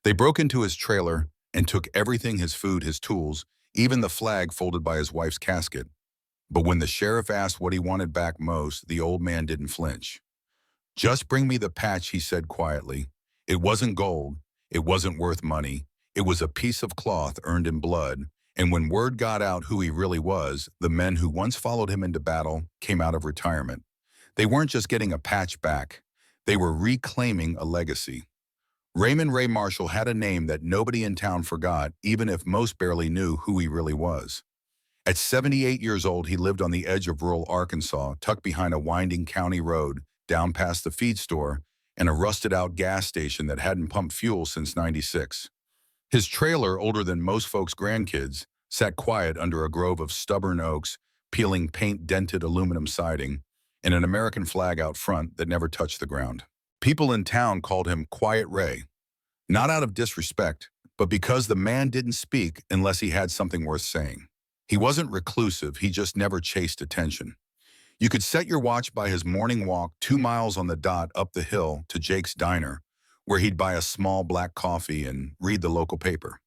They broke into his trailer and took everything, his food, his tools, even the flag folded by his wife's casket. But when the sheriff asked what he wanted back most, the old man didn't flinch. "Just bring me the patch," he said quietly. It wasn't gold. It wasn't worth money. It was a piece of cloth earned in blood. And when word got out who he really was, the men who once followed him into battle came out of retirement. They weren't just getting a patch back. They were reclaiming a legacy. Raymond Ray Marshall had a name that nobody in town forgot, even if most barely knew who he really was. At 78 years old, he lived on the edge of rural Arkansas, tucked behind a winding county road, down past the feed store, and a rusted-out gas station that hadn't pumped fuel since '96. His trailer, older than most folks' grandkids, sat quiet under a grove of stubborn oaks, peeling paint-dented aluminum siding, and an American flag out front that never touched the ground. People in town called him Quiet Ray, not out of disrespect, but because the man didn't speak unless he had something worth saying. He wasn't reclusive, he just never chased attention. You could set your watch by his morning walk 2 miles on the dot up the hill to Jake's Diner, where he'd buy a small black coffee and read the local paper.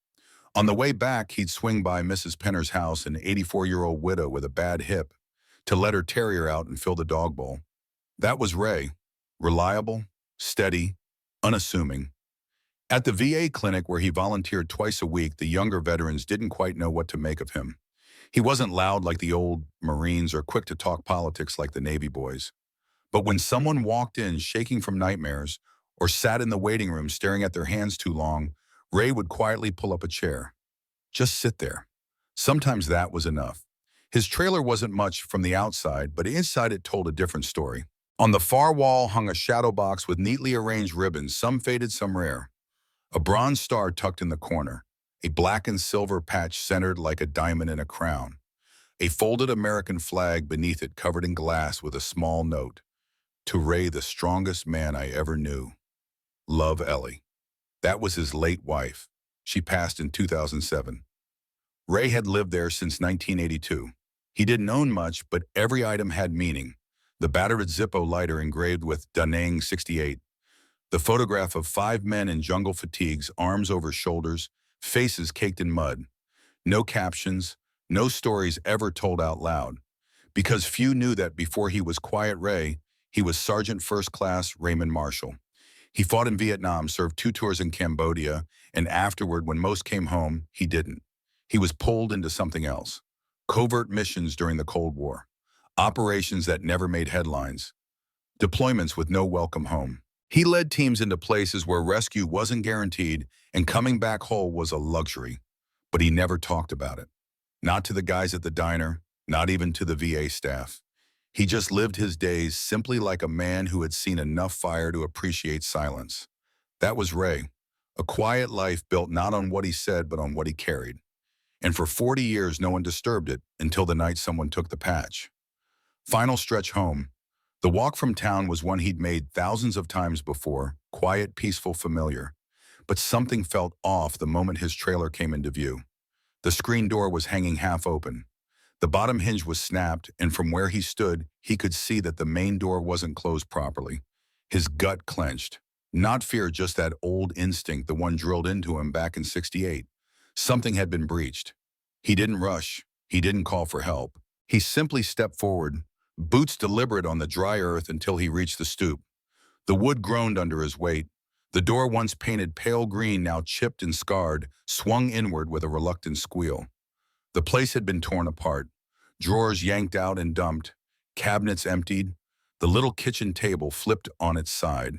On the way back, he'd swing by Mrs. Penner's house, an 84-year-old widow with a bad hip, to let her terrier out and fill the dog bowl. That was Ray, reliable, steady, unassuming. At the VA clinic where he volunteered twice a week, the younger veterans didn't quite know what to make of him. He wasn't loud like the old Marines or quick to talk politics like the Navy boys. But when someone walked in shaking from nightmares or sat in the waiting room staring at their hands too long, Ray would quietly pull up a chair. Just sit there. Sometimes that was enough. His trailer wasn't much from the outside, but inside it told a different story. On the far wall hung a shadow box with neatly arranged ribbons, some faded, some rare. A bronze star tucked in the corner. A black and silver patch centered like a diamond in a crown. A folded American flag beneath it covered in glass with a small note. "To Ray, the strongest man I ever knew. Love, Ellie." That was his late wife. She passed in 2007. Ray had lived there since 1982. He didn't own much, but every item had meaning. The battered Zippo lighter engraved with Da Nang 68. The photograph of 5 men in jungle fatigues, arms over shoulders, faces caked in mud. No captions, no stories ever told out loud. Because few knew that before he was Quiet Ray, he was Sergeant First Class Raymond Marshall. He fought in Vietnam, served 2 tours in Cambodia, and afterward, when most came home, he didn't. He was pulled into something else. Covert missions during the Cold War. Operations that never made headlines. Deployments with no welcome home. He led teams into places where rescue wasn't guaranteed and coming back whole was a luxury. But he never talked about it. Not to the guys at the diner, not even to the VA staff. He just lived his days simply like a man who had seen enough fire to appreciate silence. That was Ray, a quiet life built not on what he said but on what he carried. And for 40 years no one disturbed it until the night someone took the patch. Final stretch home. The walk from town was one he'd made thousands of times before, quiet, peaceful, familiar. But something felt off the moment his trailer came into view. The screen door was hanging half open. The bottom hinge was snapped, and from where he stood, he could see that the main door wasn't closed properly. His gut clenched. Not fear, just that old instinct, the one drilled into him back in '68. Something had been breached. He didn't rush. He didn't call for help. He simply stepped forward, boots deliberate on the dry earth until he reached the stoop. The wood groaned under his weight. The door, once painted pale green, now chipped and scarred, swung inward with a reluctant squeal. The place had been torn apart. Drawers yanked out and dumped. Cabinets emptied. The little kitchen table flipped on its side.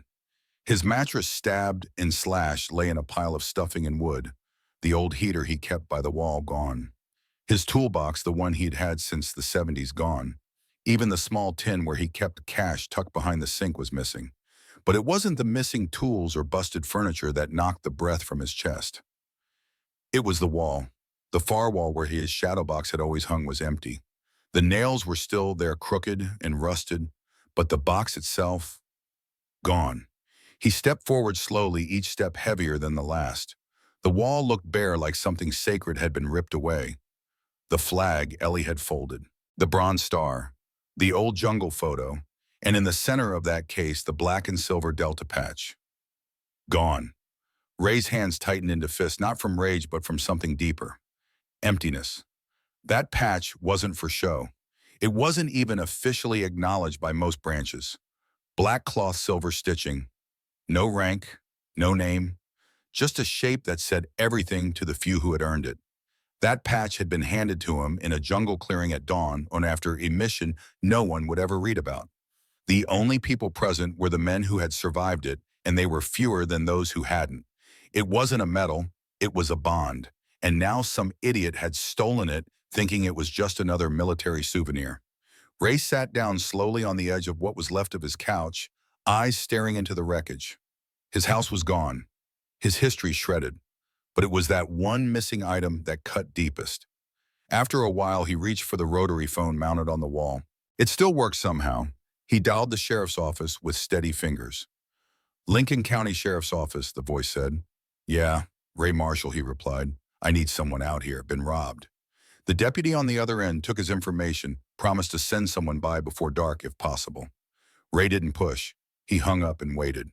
His mattress, stabbed and slashed, lay in a pile of stuffing and wood. The old heater he kept by the wall gone. His toolbox, the one he'd had since the '70s, gone. Even the small tin where he kept cash tucked behind the sink was missing. But it wasn't the missing tools or busted furniture that knocked the breath from his chest. It was the wall. The far wall where his shadow box had always hung was empty. The nails were still there, crooked and rusted, but the box itself, gone. He stepped forward slowly, each step heavier than the last. The wall looked bare, like something sacred had been ripped away. The flag Ellie had folded, the bronze star, the old jungle photo, and in the center of that case, the black and silver Delta patch. Gone. Ray's hands tightened into fists, not from rage, but from something deeper. Emptiness. That patch wasn't for show. It wasn't even officially acknowledged by most branches. Black cloth silver stitching. No rank, no name, just a shape that said everything to the few who had earned it. That patch had been handed to him in a jungle clearing at dawn on after a mission no one would ever read about. The only people present were the men who had survived it, and they were fewer than those who hadn't. It wasn't a medal, it was a bond, and now some idiot had stolen it, thinking it was just another military souvenir. Ray sat down slowly on the edge of what was left of his couch, eyes staring into the wreckage. His house was gone, his history shredded, but it was that one missing item that cut deepest. After a while, he reached for the rotary phone mounted on the wall. It still worked somehow. He dialed the sheriff's office with steady fingers. Lincoln County Sheriff's Office, the voice said. Yeah, Ray Marshall, he replied. I need someone out here, been robbed. The deputy on the other end took his information, promised to send someone by before dark if possible. Ray didn't push. He hung up and waited.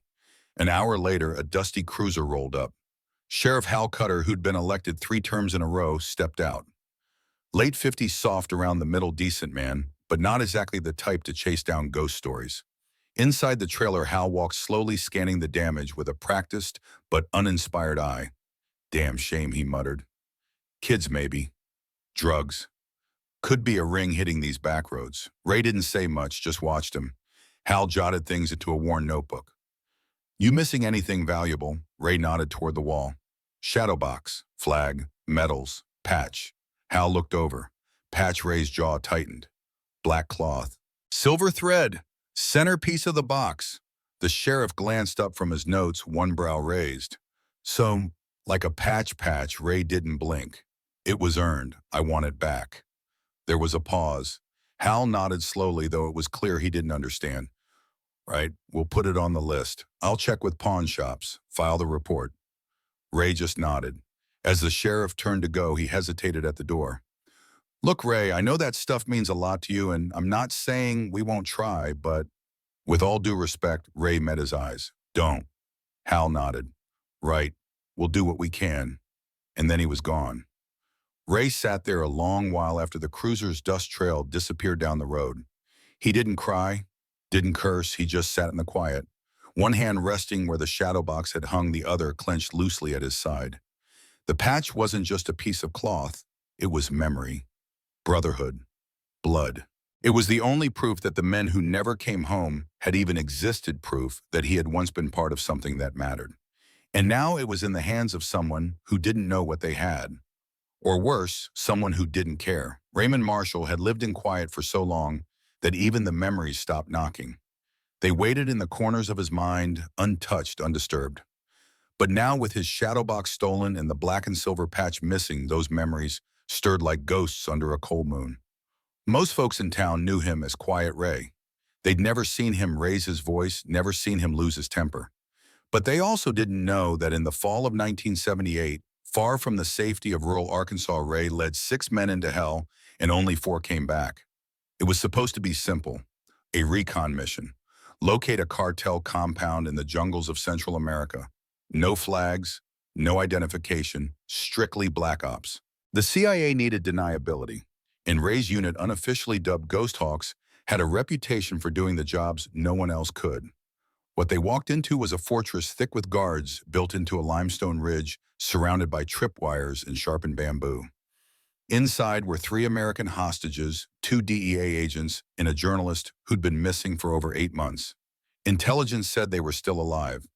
An hour later, a dusty cruiser rolled up. Sheriff Hal Cutter, who'd been elected 3 terms in a row, stepped out. Late 50s soft around the middle, decent man, but not exactly the type to chase down ghost stories. Inside the trailer, Hal walked slowly, scanning the damage with a practiced but uninspired eye. Damn shame, he muttered. Kids, maybe. Drugs. Could be a ring hitting these back roads. Ray didn't say much, just watched him. Hal jotted things into a worn notebook. You missing anything valuable? Ray nodded toward the wall. Shadow box, flag, medals, patch. Hal looked over. Patch. Ray's jaw tightened. Black cloth. Silver thread. Centerpiece of the box. The sheriff glanced up from his notes, one brow raised. So, like a patch, Ray didn't blink. It was earned. I want it back. There was a pause. Hal nodded slowly, though it was clear he didn't understand. Right, we'll put it on the list. I'll check with pawn shops, file the report. Ray just nodded. As the sheriff turned to go, he hesitated at the door. Look, Ray, I know that stuff means a lot to you, and I'm not saying we won't try, but with all due respect, Ray met his eyes. Don't. Hal nodded. Right, we'll do what we can. And then he was gone. Ray sat there a long while after the cruiser's dust trail disappeared down the road. He didn't cry. Didn't curse, he just sat in the quiet, one hand resting where the shadow box had hung, the other clenched loosely at his side. The patch wasn't just a piece of cloth, it was memory, brotherhood, blood. It was the only proof that the men who never came home had even existed, proof that he had once been part of something that mattered. And now it was in the hands of someone who didn't know what they had. Or worse, someone who didn't care. Raymond Marshall had lived in quiet for so long that even the memories stopped knocking. They waited in the corners of his mind, untouched, undisturbed. But now, with his shadow box stolen and the black and silver patch missing, those memories stirred like ghosts under a cold moon. Most folks in town knew him as Quiet Ray. They'd never seen him raise his voice, never seen him lose his temper. But they also didn't know that in the fall of 1978, far from the safety of rural Arkansas, Ray led 6 men into hell and only 4 came back. It was supposed to be simple, a recon mission. Locate a cartel compound in the jungles of Central America. No flags, no identification, strictly black ops. The CIA needed deniability, and Ray's unit, unofficially dubbed Ghost Hawks, had a reputation for doing the jobs no one else could. What they walked into was a fortress thick with guards built into a limestone ridge surrounded by tripwires and sharpened bamboo. Inside were 3 American hostages, 2 DEA agents, and a journalist who'd been missing for over 8 months. Intelligence said they were still alive,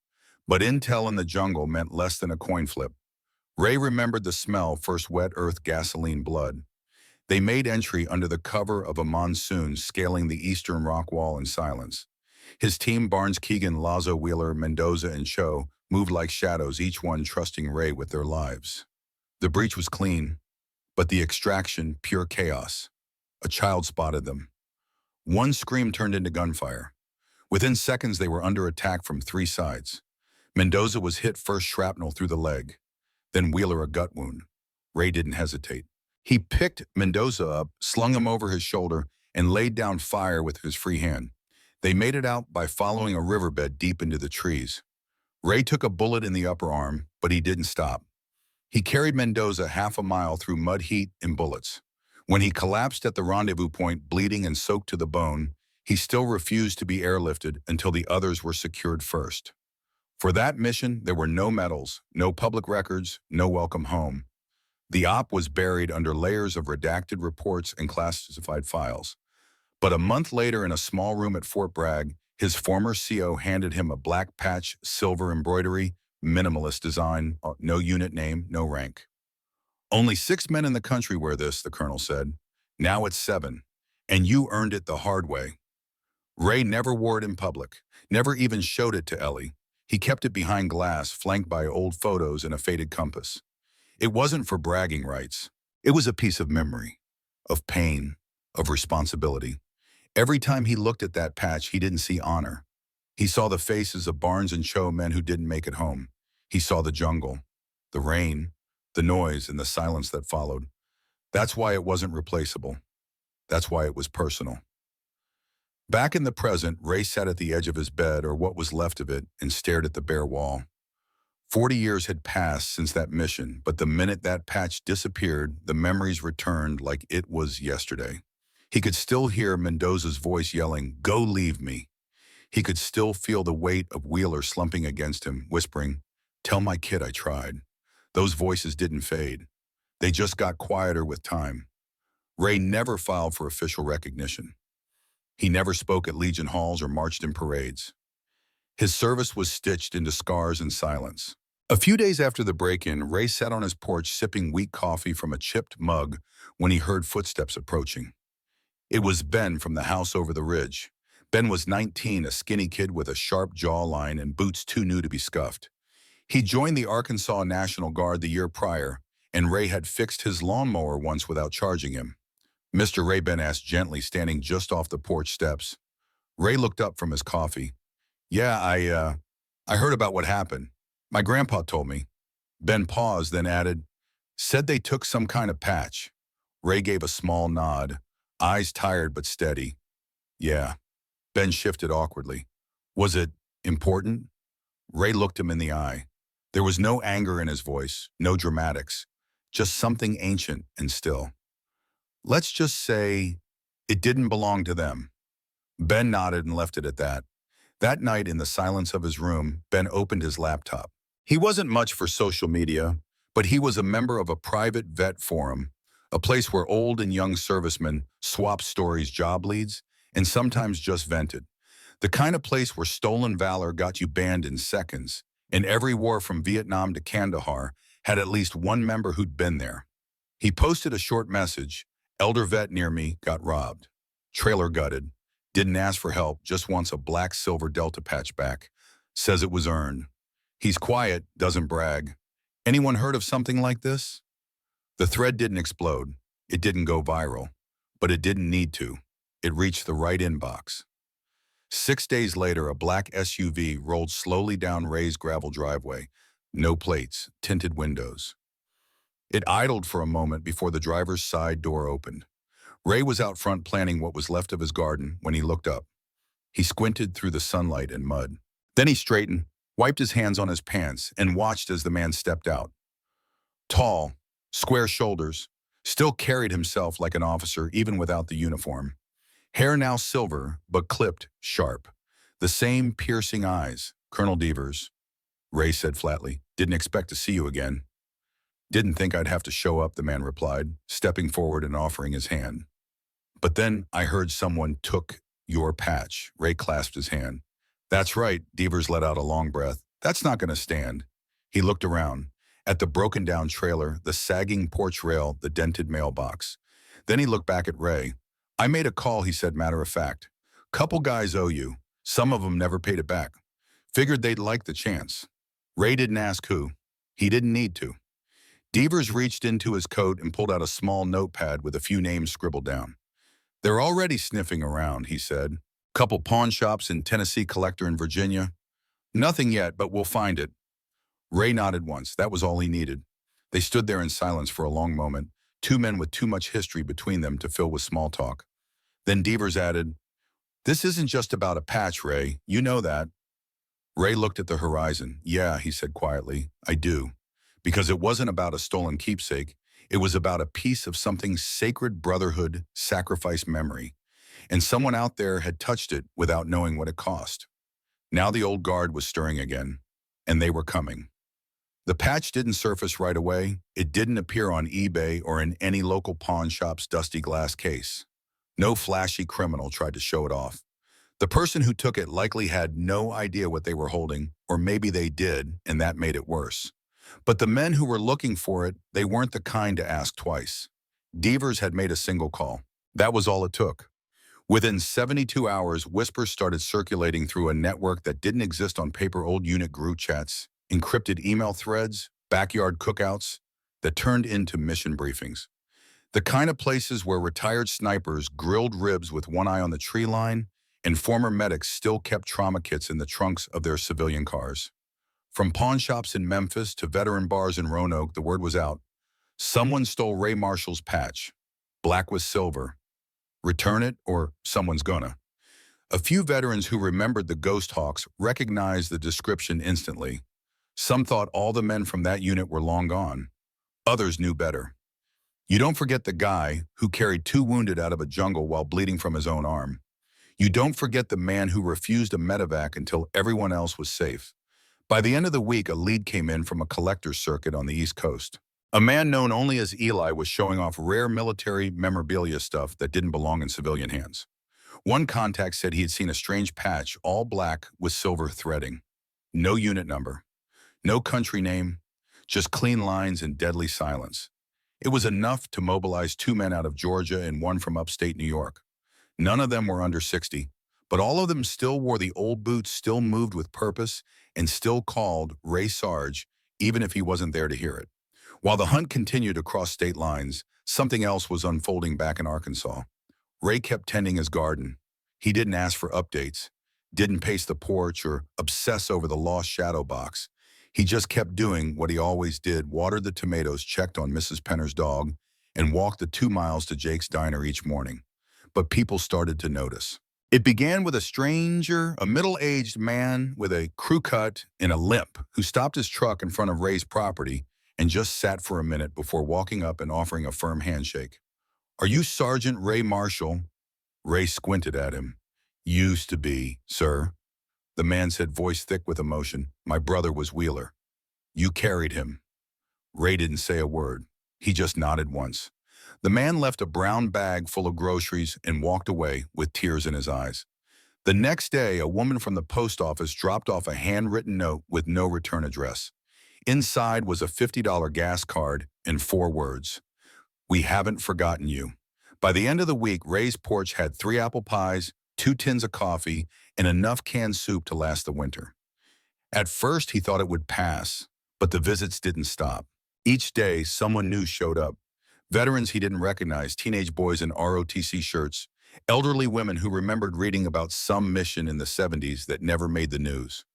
but intel in the jungle meant less than a coin flip. Ray remembered the smell, first wet earth, gasoline, blood. They made entry under the cover of a monsoon, scaling the eastern rock wall in silence. His team, Barnes, Keegan, Lazo, Wheeler, Mendoza, and Cho, moved like shadows, each one trusting Ray with their lives. The breach was clean, but the extraction, pure chaos. A child spotted them. One scream turned into gunfire. Within seconds, they were under attack from 3 sides. Mendoza was hit first, shrapnel through the leg. Then Wheeler, a gut wound. Ray didn't hesitate. He picked Mendoza up, slung him over his shoulder, and laid down fire with his free hand. They made it out by following a riverbed deep into the trees. Ray took a bullet in the upper arm, but he didn't stop. He carried Mendoza half a mile through mud, heat, and bullets. When he collapsed at the rendezvous point, bleeding and soaked to the bone, he still refused to be airlifted until the others were secured first. For that mission, there were no medals, no public records, no welcome home. The op was buried under layers of redacted reports and classified files. But a month later, in a small room at Fort Bragg, his former CO handed him a black patch, silver embroidery, minimalist design, no unit name, no rank. Only 6 men in the country wear this, the colonel said. Now it's 7. And you earned it the hard way. Ray never wore it in public, never even showed it to Ellie. He kept it behind glass, flanked by old photos and a faded compass. It wasn't for bragging rights. It was a piece of memory, of pain, of responsibility. Every time he looked at that patch, he didn't see honor. He saw the faces of Barnes and Cho men who didn't make it home. He saw the jungle, the rain, the noise, and the silence that followed. That's why it wasn't replaceable. That's why it was personal. Back in the present, Ray sat at the edge of his bed, or what was left of it, and stared at the bare wall. 40 years had passed since that mission, but the minute that patch disappeared, the memories returned like it was yesterday. He could still hear Mendoza's voice yelling, "Go leave me." He could still feel the weight of Wheeler slumping against him, whispering, "Tell my kid I tried." Those voices didn't fade. They just got quieter with time. Ray never filed for official recognition. He never spoke at Legion halls or marched in parades. His service was stitched into scars and silence. A few days after the break-in, Ray sat on his porch sipping weak coffee from a chipped mug when he heard footsteps approaching. It was Ben from the house over the ridge. Ben was 19, a skinny kid with a sharp jawline and boots too new to be scuffed. He joined the Arkansas National Guard the year prior, and Ray had fixed his lawnmower once without charging him. "Mr. Ray," Ben asked gently, standing just off the porch steps. Ray looked up from his coffee. "Yeah, I heard about what happened. My grandpa told me." Ben paused, then added, "Said they took some kind of patch." Ray gave a small nod, eyes tired but steady. "Yeah." Ben shifted awkwardly. "Was it important?" Ray looked him in the eye. There was no anger in his voice, no dramatics, just something ancient and still. "Let's just say it didn't belong to them." Ben nodded and left it at that. That night, in the silence of his room, Ben opened his laptop. He wasn't much for social media, but he was a member of a private vet forum, a place where old and young servicemen swapped stories, job leads, and sometimes just vented. The kind of place where stolen valor got you banned in seconds, and every war from Vietnam to Kandahar had at least one member who'd been there. He posted a short message: "Elder vet near me got robbed. Trailer gutted. Didn't ask for help, just wants a black silver Delta patch back. Says it was earned. He's quiet, doesn't brag. Anyone heard of something like this?" The thread didn't explode. It didn't go viral. But it didn't need to. It reached the right inbox. 6 days later, a black SUV rolled slowly down Ray's gravel driveway. No plates, tinted windows. It idled for a moment before the driver's side door opened. Ray was out front planting what was left of his garden when he looked up. He squinted through the sunlight and mud. Then he straightened, wiped his hands on his pants, and watched as the man stepped out. Tall, square shoulders, still carried himself like an officer even without the uniform. Hair now silver, but clipped sharp. The same piercing eyes. "Colonel Devers," Ray said flatly. "Didn't expect to see you again." "Didn't think I'd have to show up," the man replied, stepping forward and offering his hand. "But then I heard someone took your patch." Ray clasped his hand. "That's right," Devers let out a long breath. "That's not going to stand." He looked around, at the broken-down trailer, the sagging porch rail, the dented mailbox. Then he looked back at Ray. "I made a call," he said, matter of fact. "Couple guys owe you. Some of them never paid it back. Figured they'd like the chance." Ray didn't ask who. He didn't need to. Devers reached into his coat and pulled out a small notepad with a few names scribbled down. "They're already sniffing around," he said. "Couple pawn shops in Tennessee, collector in Virginia. Nothing yet, but we'll find it." Ray nodded once. That was all he needed. They stood there in silence for a long moment, two men with too much history between them to fill with small talk. Then Devers added, "This isn't just about a patch, Ray. You know that." Ray looked at the horizon. Yeah, he said quietly, I do. Because it wasn't about a stolen keepsake. It was about a piece of something sacred brotherhood, sacrifice memory. And someone out there had touched it without knowing what it cost. Now the old guard was stirring again, and they were coming. The patch didn't surface right away. It didn't appear on eBay or in any local pawn shop's dusty glass case. No flashy criminal tried to show it off. The person who took it likely had no idea what they were holding, or maybe they did, and that made it worse. But the men who were looking for it, they weren't the kind to ask twice. Deavers had made a single call. That was all it took. Within 72 hours, whispers started circulating through a network that didn't exist on paper old unit group chats, encrypted email threads, backyard cookouts that turned into mission briefings. The kind of places where retired snipers grilled ribs with one eye on the tree line and former medics still kept trauma kits in the trunks of their civilian cars. From pawn shops in Memphis to veteran bars in Roanoke, the word was out. Someone stole Ray Marshall's patch. Black with silver. Return it or someone's gonna. A few veterans who remembered the Ghost Hawks recognized the description instantly. Some thought all the men from that unit were long gone. Others knew better. You don't forget the guy who carried two wounded out of a jungle while bleeding from his own arm. You don't forget the man who refused a medevac until everyone else was safe. By the end of the week, a lead came in from a collector's circuit on the East Coast. A man known only as Eli was showing off rare military memorabilia stuff that didn't belong in civilian hands. One contact said he had seen a strange patch, all black with silver threading. No unit number, no country name, just clean lines and deadly silence. It was enough to mobilize two men out of Georgia and one from upstate New York. None of them were under 60, but all of them still wore the old boots, still moved with purpose, and still called Ray Sarge, even if he wasn't there to hear it. While the hunt continued across state lines, something else was unfolding back in Arkansas. Ray kept tending his garden. He didn't ask for updates, didn't pace the porch or obsess over the lost shadow box. He just kept doing what he always did, watered the tomatoes, checked on Mrs. Penner's dog, and walked the 2 miles to Jake's diner each morning. But people started to notice. It began with a stranger, a middle-aged man with a crew cut and a limp, who stopped his truck in front of Ray's property and just sat for a minute before walking up and offering a firm handshake. Are you Sergeant Ray Marshall? Ray squinted at him. Used to be, sir. The man said, voice thick with emotion. My brother was Wheeler. You carried him. Ray didn't say a word. He just nodded once. The man left a brown bag full of groceries and walked away with tears in his eyes. The next day, a woman from the post office dropped off a handwritten note with no return address. Inside was a $50 gas card and 4 words. We haven't forgotten you. By the end of the week, Ray's porch had 3 apple pies, 2 tins of coffee, and enough canned soup to last the winter. At first, he thought it would pass, but the visits didn't stop. Each day, someone new showed up. Veterans he didn't recognize, teenage boys in ROTC shirts, elderly women who remembered reading about some mission in the 70s that never made the news.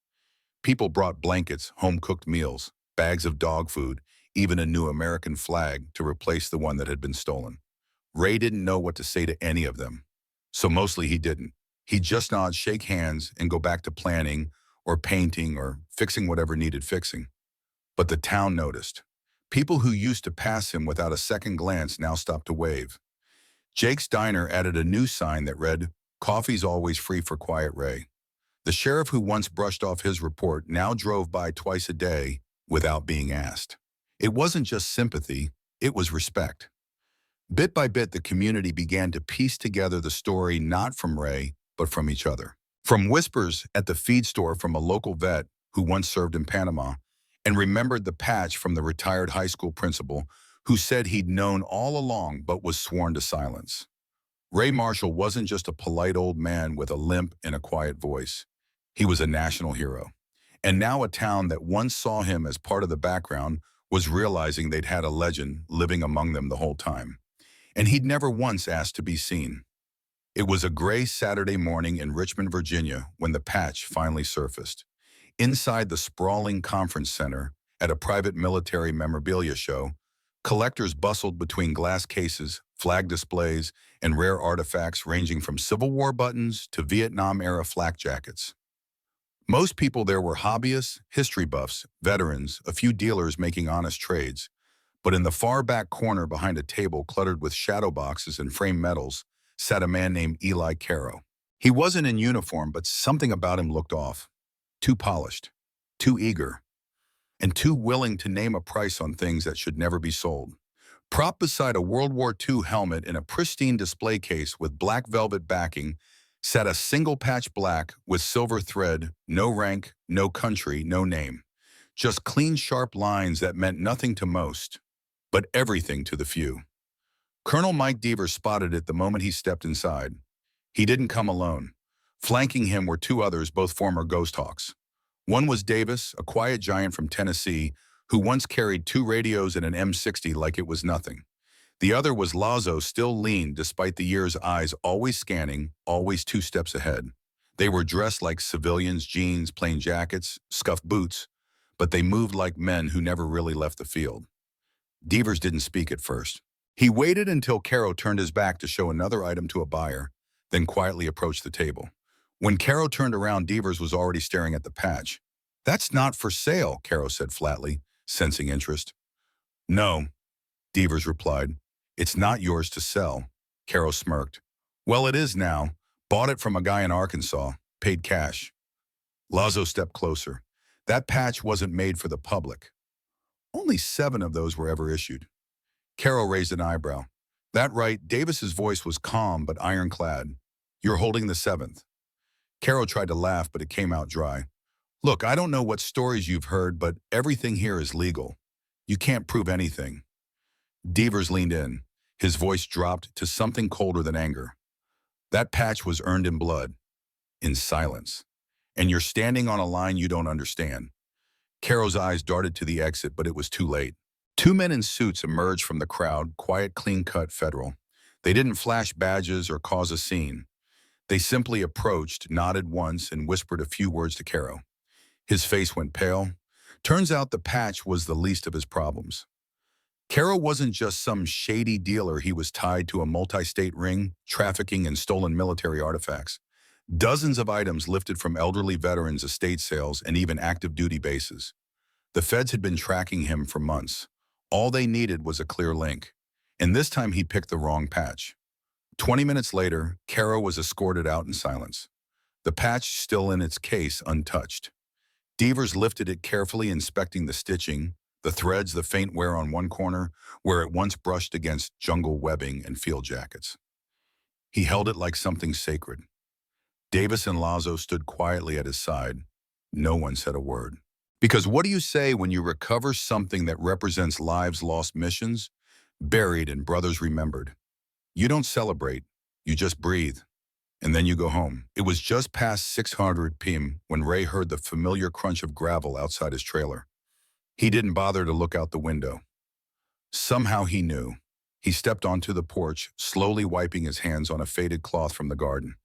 People brought blankets, home-cooked meals, bags of dog food, even a new American flag to replace the one that had been stolen. Ray didn't know what to say to any of them, so mostly he didn't. He'd just nod, shake hands, and go back to planning or painting or fixing whatever needed fixing. But the town noticed. People who used to pass him without a second glance now stopped to wave. Jake's Diner added a new sign that read, Coffee's always free for Quiet Ray. The sheriff who once brushed off his report now drove by twice a day without being asked. It wasn't just sympathy, it was respect. Bit by bit, the community began to piece together the story not from Ray, but from each other. From whispers at the feed store from a local vet who once served in Panama, and remembered the patch from the retired high school principal who said he'd known all along but was sworn to silence. Ray Marshall wasn't just a polite old man with a limp and a quiet voice. He was a national hero. And now a town that once saw him as part of the background was realizing they'd had a legend living among them the whole time. And he'd never once asked to be seen. It was a gray Saturday morning in Richmond, Virginia, when the patch finally surfaced. Inside the sprawling conference center at a private military memorabilia show, collectors bustled between glass cases, flag displays, and rare artifacts ranging from Civil War buttons to Vietnam-era flak jackets. Most people there were hobbyists, history buffs, veterans, a few dealers making honest trades. But in the far back corner behind a table cluttered with shadow boxes and framed medals sat a man named Eli Caro. He wasn't in uniform, but something about him looked off. Too polished, too eager, and too willing to name a price on things that should never be sold. Propped beside a World War II helmet in a pristine display case with black velvet backing sat a single patch black with silver thread, no rank, no country, no name. Just clean, sharp lines that meant nothing to most, but everything to the few. Colonel Mike Deaver spotted it the moment he stepped inside. He didn't come alone. Flanking him were two others, both former Ghost Hawks. One was Davis, a quiet giant from Tennessee, who once carried two radios and an M60 like it was nothing. The other was Lazo, still lean despite the years, eyes always scanning, always two steps ahead. They were dressed like civilians, jeans, plain jackets, scuffed boots, but they moved like men who never really left the field. Devers didn't speak at first. He waited until Caro turned his back to show another item to a buyer, then quietly approached the table. When Caro turned around, Devers was already staring at the patch. "That's not for sale," Caro said flatly, sensing interest. "No," Devers replied. "It's not yours to sell." Caro smirked. "Well, it is now. Bought it from a guy in Arkansas. Paid cash." Lazo stepped closer. "That patch wasn't made for the public. Only 7 of those were ever issued." Caro raised an eyebrow. "That right?" Davis's voice was calm but ironclad. "You're holding the 7th." Caro tried to laugh, but it came out dry. "Look, I don't know what stories you've heard, but everything here is legal. You can't prove anything." Devers leaned in. His voice dropped to something colder than anger. "That patch was earned in blood, in silence. And you're standing on a line you don't understand." Caro's eyes darted to the exit, but it was too late. 2 men in suits emerged from the crowd, quiet, clean-cut Federal. They didn't flash badges or cause a scene. They simply approached, nodded once, and whispered a few words to Caro. His face went pale. Turns out the patch was the least of his problems. Caro wasn't just some shady dealer. He was tied to a multi-state ring, trafficking in stolen military artifacts. Dozens of items lifted from elderly veterans' estate sales and even active duty bases. The feds had been tracking him for months. All they needed was a clear link. And this time he picked the wrong patch. 20 minutes later, Caro was escorted out in silence. The patch still in its case, untouched. Devers lifted it carefully, inspecting the stitching, the threads, the faint wear on one corner, where it once brushed against jungle webbing and field jackets. He held it like something sacred. Davis and Lazo stood quietly at his side. No one said a word. Because what do you say when you recover something that represents lives lost, missions buried and brothers remembered? You don't celebrate, you just breathe. And then you go home. It was just past 600 p.m. when Ray heard the familiar crunch of gravel outside his trailer. He didn't bother to look out the window. Somehow he knew. He stepped onto the porch, slowly wiping his hands on a faded cloth from the garden.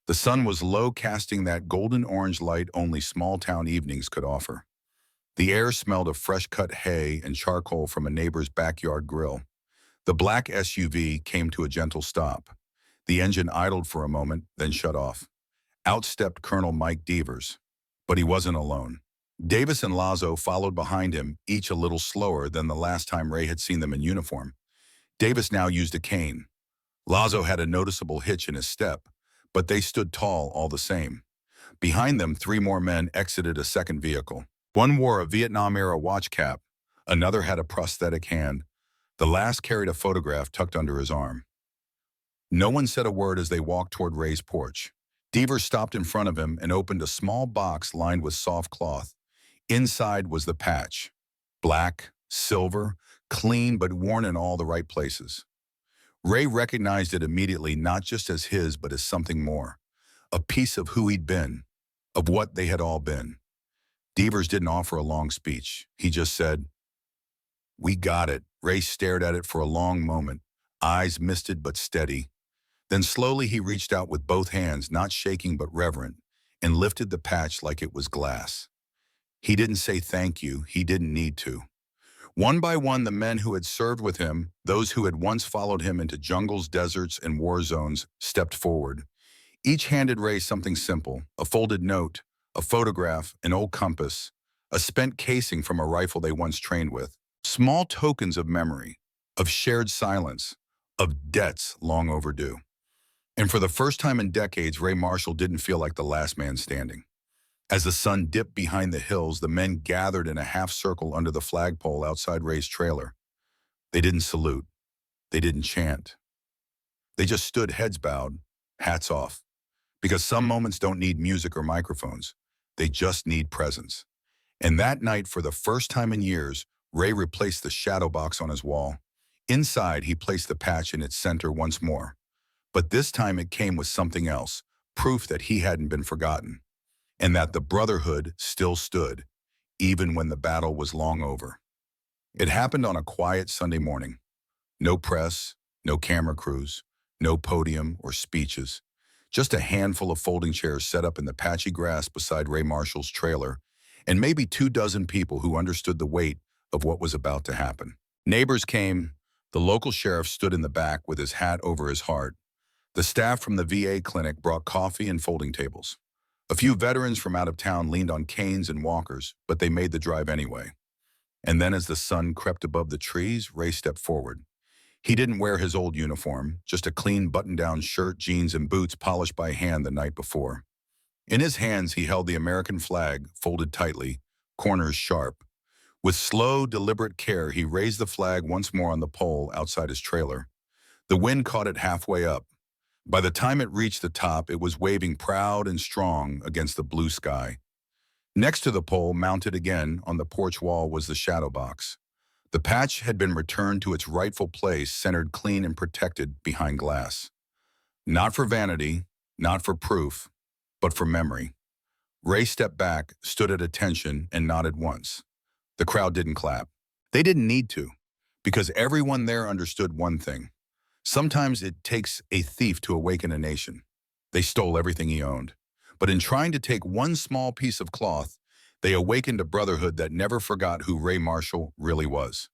The sun was low, casting that golden-orange light only small-town evenings could offer. The air smelled of fresh-cut hay and charcoal from a neighbor's backyard grill. The black SUV came to a gentle stop. The engine idled for a moment, then shut off. Out stepped Colonel Mike Devers. But he wasn't alone. Davis and Lazo followed behind him, each a little slower than the last time Ray had seen them in uniform. Davis now used a cane. Lazo had a noticeable hitch in his step, but they stood tall all the same. Behind them, 3 more men exited a second vehicle. One wore a Vietnam-era watch cap. Another had a prosthetic hand. The last carried a photograph tucked under his arm. No one said a word as they walked toward Ray's porch. Devers stopped in front of him and opened a small box lined with soft cloth. Inside was the patch. Black, silver, clean but worn in all the right places. Ray recognized it immediately, not just as his, but as something more. A piece of who he'd been, of what they had all been. Devers didn't offer a long speech. He just said, "We got it." Ray stared at it for a long moment, eyes misted but steady. Then slowly he reached out with both hands, not shaking but reverent, and lifted the patch like it was glass. He didn't say thank you. He didn't need to. One by one, the men who had served with him, those who had once followed him into jungles, deserts, and war zones, stepped forward. Each handed Ray something simple, a folded note, a photograph, an old compass, a spent casing from a rifle they once trained with. Small tokens of memory, of shared silence, of debts long overdue. And for the first time in decades, Ray Marshall didn't feel like the last man standing. As the sun dipped behind the hills, the men gathered in a half circle under the flagpole outside Ray's trailer. They didn't salute. They didn't chant. They just stood heads bowed, hats off. Because some moments don't need music or microphones. They just need presence. And that night, for the first time in years, Ray replaced the shadow box on his wall. Inside, he placed the patch in its center once more. But this time it came with something else, proof that he hadn't been forgotten, and that the brotherhood still stood, even when the battle was long over. It happened on a quiet Sunday morning. No press, no camera crews, no podium or speeches. Just a handful of folding chairs set up in the patchy grass beside Ray Marshall's trailer, and maybe 24 people who understood the weight of what was about to happen. Neighbors came. The local sheriff stood in the back with his hat over his heart. The staff from the VA clinic brought coffee and folding tables. A few veterans from out of town leaned on canes and walkers, but they made the drive anyway. And then as the sun crept above the trees, Ray stepped forward. He didn't wear his old uniform, just a clean button-down shirt, jeans, and boots polished by hand the night before. In his hands, he held the American flag, folded tightly, corners sharp. With slow, deliberate care, he raised the flag once more on the pole outside his trailer. The wind caught it halfway up. By the time it reached the top, it was waving proud and strong against the blue sky. Next to the pole, mounted again on the porch wall, was the shadow box. The patch had been returned to its rightful place, centered clean and protected behind glass. Not for vanity, not for proof, but for memory. Ray stepped back, stood at attention, and nodded once. The crowd didn't clap. They didn't need to, because everyone there understood one thing. Sometimes it takes a thief to awaken a nation. They stole everything he owned. But in trying to take one small piece of cloth, they awakened a brotherhood that never forgot who Ray Marshall really was.